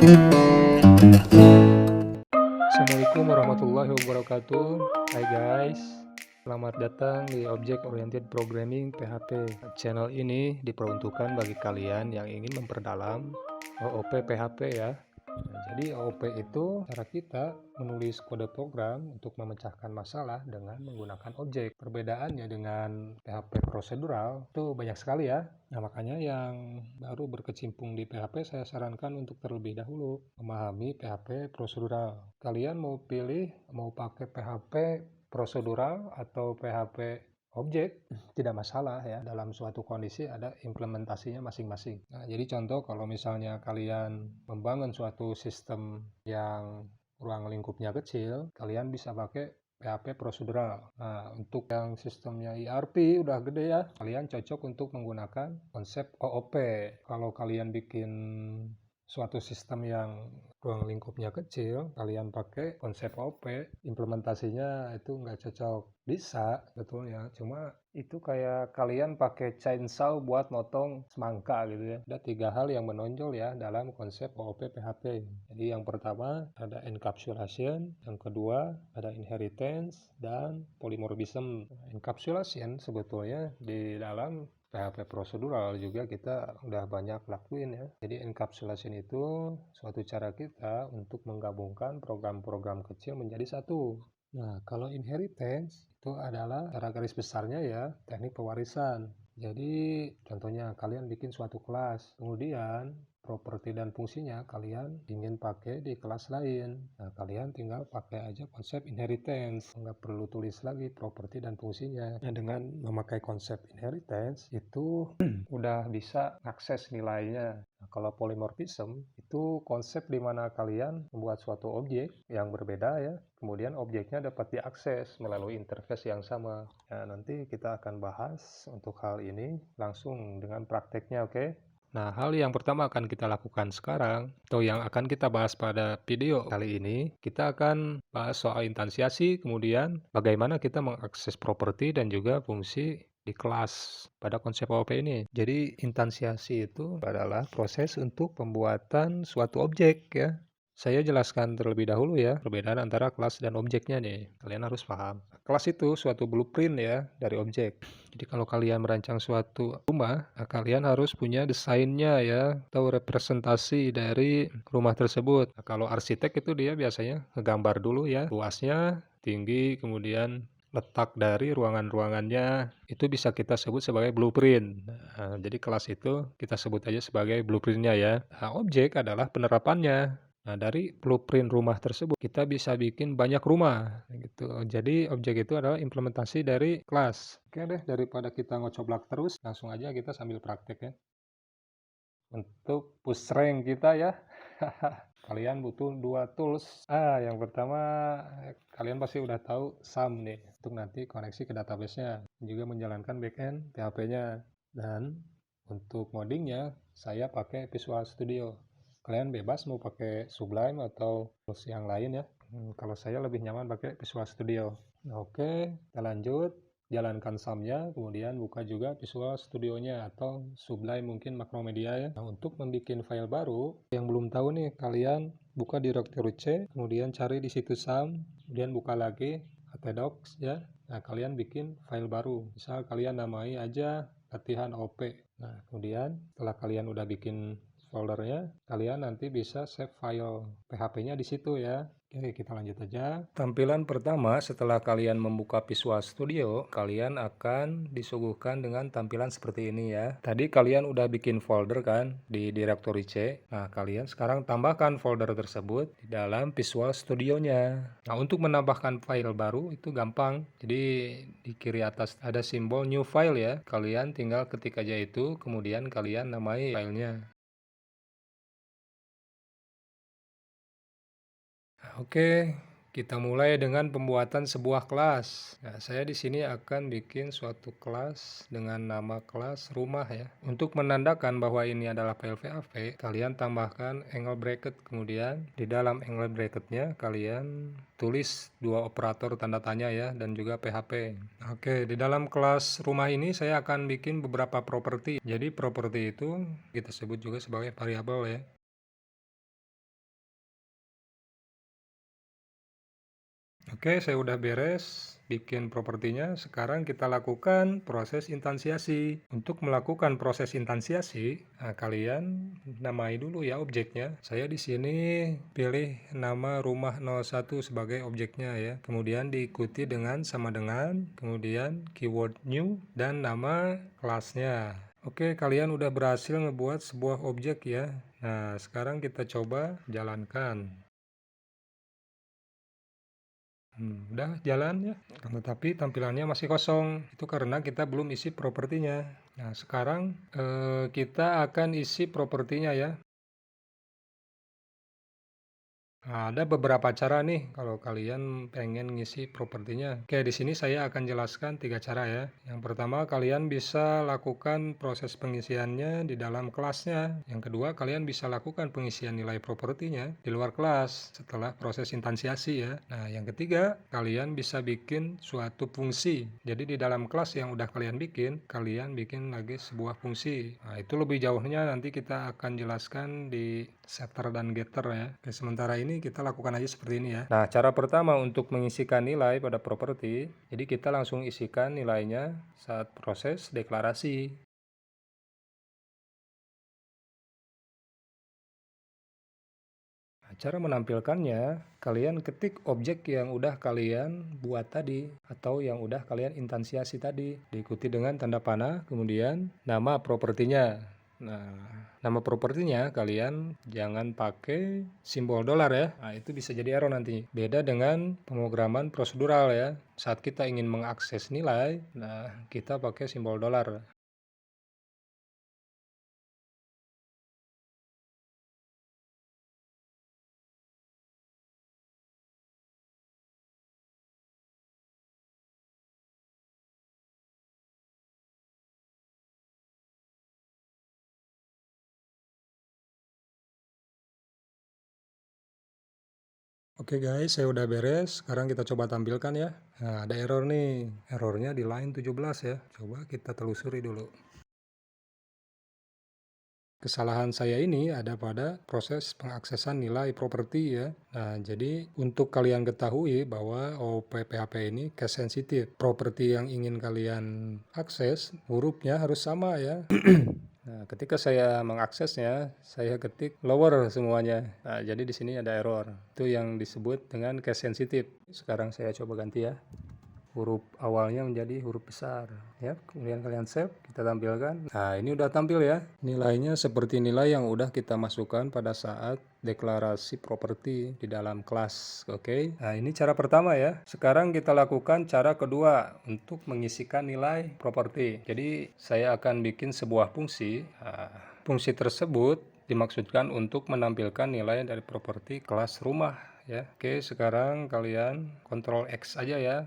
Assalamualaikum warahmatullahi wabarakatuh. Hai guys, selamat datang di Object Oriented Programming PHP. Channel ini diperuntukkan bagi kalian yang ingin memperdalam OOP PHP ya. Jadi OOP itu cara kita menulis kode program untuk memecahkan masalah dengan menggunakan objek. Perbedaannya dengan PHP prosedural itu banyak sekali ya. Nah, makanya yang baru berkecimpung di PHP saya sarankan untuk terlebih dahulu memahami PHP prosedural. Kalian mau pakai PHP prosedural atau PHP objek, tidak masalah ya, dalam suatu kondisi ada implementasinya masing-masing. Nah, jadi contoh kalau misalnya kalian membangun suatu sistem yang ruang lingkupnya kecil, kalian bisa pakai PHP prosedural. Nah, untuk yang sistemnya ERP udah gede ya, kalian cocok untuk menggunakan konsep OOP. Kalau kalian bikin suatu sistem yang ruang lingkupnya kecil, kalian pakai konsep OP, implementasinya itu nggak cocok. Bisa betulnya, cuma itu kayak kalian pakai chainsaw buat motong semangka gitu ya. Ada 3 hal yang menonjol ya dalam konsep OOP PHP. Jadi yang pertama ada encapsulation, yang kedua ada inheritance, dan polymorphism. Encapsulation sebetulnya di dalam PHP prosedural juga kita udah banyak lakuin ya. Jadi encapsulation itu suatu cara kita untuk menggabungkan program-program kecil menjadi satu. Nah, kalau inheritance itu adalah cara garis besarnya ya, teknik pewarisan. Jadi contohnya kalian bikin suatu kelas, kemudian properti dan fungsinya kalian ingin pakai di kelas lain. Nah, kalian tinggal pakai aja konsep inheritance, nggak perlu tulis lagi properti dan fungsinya. Nah, dengan memakai konsep inheritance itu udah bisa akses nilainya. Nah, kalau polymorphism itu konsep di mana kalian membuat suatu objek yang berbeda ya, kemudian objeknya dapat diakses melalui interface yang sama. Nah, nanti kita akan bahas untuk hal ini langsung dengan prakteknya, oke? Nah, hal yang pertama akan kita lakukan sekarang, atau yang akan kita bahas pada video kali ini, kita akan bahas soal instansiasi, kemudian bagaimana kita mengakses properti dan juga fungsi di kelas pada konsep OOP ini. Jadi, instansiasi itu adalah proses untuk pembuatan suatu objek ya. Saya jelaskan terlebih dahulu ya, perbedaan antara kelas dan objeknya nih. Kalian harus paham. Kelas itu suatu blueprint ya dari objek. Jadi kalau kalian merancang suatu rumah, kalian harus punya desainnya ya, atau representasi dari rumah tersebut. Nah, kalau arsitek itu dia biasanya ngegambar dulu ya, luasnya, tinggi, kemudian letak dari ruangan-ruangannya, itu bisa kita sebut sebagai blueprint. Nah, jadi kelas itu kita sebut aja sebagai blueprintnya ya. Nah, objek adalah penerapannya. Nah, dari blueprint rumah tersebut kita bisa bikin banyak rumah gitu. Jadi objek itu adalah implementasi dari kelas. Oke deh, daripada kita ngocoblak terus, langsung aja kita sambil praktek ya. Untuk push rank kita ya, kalian butuh 2 tools. Yang pertama kalian pasti udah tahu SAM nih, untuk nanti koneksi ke database-nya, juga menjalankan backend PHP-nya. Dan untuk ngodingnya saya pakai Visual Studio. Kalian bebas mau pakai Sublime atau tools yang lain ya. Kalau saya lebih nyaman pakai Visual Studio. Oke, kita lanjut. Jalankan SAM-nya, kemudian buka juga Visual Studio-nya atau Sublime mungkin Macromedia ya. Nah, untuk membuat file baru, yang belum tahu nih, kalian buka directory C, kemudian cari di situ SAM, kemudian buka lagi htdocs ya. Nah, kalian bikin file baru. Misal kalian namai aja latihan OP. Nah, kemudian setelah kalian udah bikin foldernya, kalian nanti bisa save file PHP-nya di situ ya. Oke, kita lanjut aja. Tampilan pertama setelah kalian membuka Visual Studio, kalian akan disuguhkan dengan tampilan seperti ini ya. Tadi kalian udah bikin folder kan di directory C. Nah, kalian sekarang tambahkan folder tersebut di dalam Visual Studio-nya. Nah, untuk menambahkan file baru itu gampang. Jadi di kiri atas ada simbol new file ya. Kalian tinggal ketik aja itu, kemudian kalian namai filenya. Oke, kita mulai dengan pembuatan sebuah kelas. Nah, saya di sini akan bikin suatu kelas dengan nama kelas rumah ya. Untuk menandakan bahwa ini adalah file PHP, kalian tambahkan angle bracket. Kemudian di dalam angle bracketnya kalian tulis 2 operator tanda tanya ya, dan juga PHP. Oke, di dalam kelas rumah ini saya akan bikin beberapa properti. Jadi properti itu kita sebut juga sebagai variabel ya. Oke, saya udah beres bikin propertinya. Sekarang kita lakukan proses instansiasi. Untuk melakukan proses instansiasi, nah, kalian namai dulu ya objeknya. Saya di sini pilih nama rumah 01 sebagai objeknya ya. Kemudian diikuti dengan sama dengan, kemudian keyword new dan nama kelasnya. Oke, kalian udah berhasil ngebuat sebuah objek ya. Nah, sekarang kita coba jalankan. Udah jalan ya, tetapi tampilannya masih kosong. Itu karena kita belum isi propertinya. Nah, sekarang kita akan isi propertinya ya. Nah, ada beberapa cara nih kalau kalian pengen ngisi propertinya. Oke, di sini saya akan jelaskan 3 cara ya. Yang pertama, kalian bisa lakukan proses pengisiannya di dalam kelasnya. Yang kedua, kalian bisa lakukan pengisian nilai propertinya di luar kelas setelah proses instansiasi ya. Nah, yang ketiga, kalian bisa bikin suatu fungsi. Jadi di dalam kelas yang udah kalian bikin lagi sebuah fungsi. Nah, itu lebih jauhnya nanti kita akan jelaskan di setter dan getter ya. Oke, sementara ini kita lakukan aja seperti ini ya. Nah, cara pertama untuk mengisikan nilai pada properti, jadi kita langsung isikan nilainya saat proses deklarasi. Nah, cara menampilkannya, kalian ketik objek yang udah kalian buat tadi atau yang udah kalian instansiasi tadi, diikuti dengan tanda panah, kemudian nama propertinya. Nah, nama propertinya kalian jangan pakai simbol dolar ya. Nah, itu bisa jadi error nanti. Beda dengan pemrograman prosedural ya. Saat kita ingin mengakses nilai, nah kita pakai simbol dolar. Oke guys, saya udah beres. Sekarang kita coba tampilkan ya. Nah, ada error nih. Errornya di line 17 ya. Coba kita telusuri dulu. Kesalahan saya ini ada pada proses pengaksesan nilai properti ya. Nah, jadi untuk kalian ketahui bahwa OOP PHP ini case sensitive. Properti yang ingin kalian akses, hurufnya harus sama ya. Nah, ketika saya mengaksesnya, saya ketik lower semuanya. Nah, jadi di sini ada error. Itu yang disebut dengan case sensitive. Sekarang saya coba ganti ya. Huruf awalnya menjadi huruf besar ya, kemudian kalian save, kita tampilkan. Nah, ini udah tampil ya, nilainya seperti nilai yang udah kita masukkan pada saat deklarasi properti di dalam kelas. Oke, nah ini cara pertama ya. Sekarang kita lakukan cara kedua untuk mengisikan nilai properti. Jadi saya akan bikin sebuah fungsi. Nah, fungsi tersebut dimaksudkan untuk menampilkan nilai dari properti kelas rumah ya. Oke, sekarang kalian Ctrl X aja ya.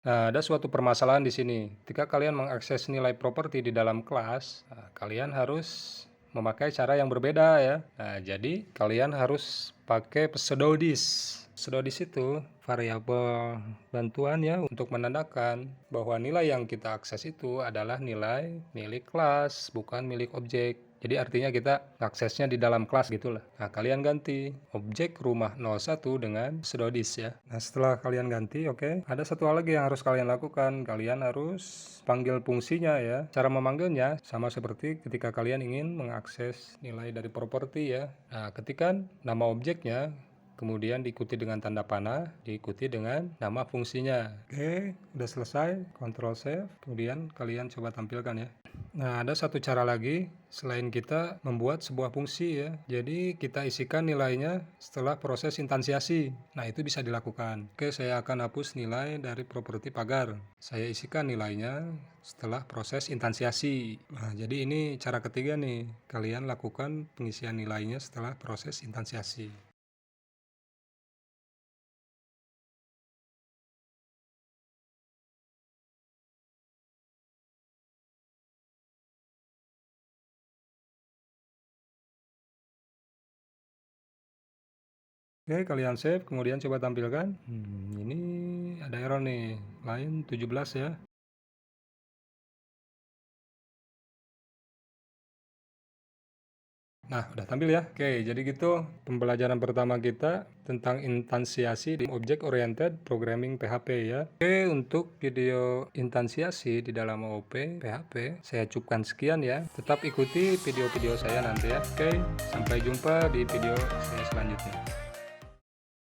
Nah, ada suatu permasalahan di sini. Ketika kalian mengakses nilai properti di dalam kelas, nah, kalian harus memakai cara yang berbeda ya. Nah, jadi kalian harus pakai pseudodis. Pseudodis itu variabel bantuan ya untuk menandakan bahwa nilai yang kita akses itu adalah nilai milik kelas, bukan milik objek. Jadi artinya kita aksesnya di dalam kelas gitulah. Nah, kalian ganti objek rumah 01 dengan pseudodis ya. Nah, setelah kalian ganti, oke. Ada satu hal lagi yang harus kalian lakukan. Kalian harus panggil fungsinya ya. Cara memanggilnya sama seperti ketika kalian ingin mengakses nilai dari properti ya. Nah, ketikan nama objeknya, kemudian diikuti dengan tanda panah, diikuti dengan nama fungsinya. Oke, udah selesai. Ctrl save. Kemudian kalian coba tampilkan ya. Nah, ada satu cara lagi selain kita membuat sebuah fungsi ya. Jadi kita isikan nilainya setelah proses instansiasi. Nah, itu bisa dilakukan. Oke, saya akan hapus nilai dari properti pagar. Saya isikan nilainya setelah proses instansiasi. Nah, jadi ini cara ketiga nih. Kalian lakukan pengisian nilainya setelah proses instansiasi. Oke, kalian save, kemudian coba tampilkan. Ini ada error nih, line 17 ya. Nah, udah tampil ya. Oke, jadi gitu pembelajaran pertama kita tentang instansiasi di Object Oriented Programming PHP ya. Oke, untuk video instansiasi di dalam OOP PHP saya cukupkan sekian ya. Tetap ikuti video-video saya nanti ya. Oke, sampai jumpa di video saya selanjutnya.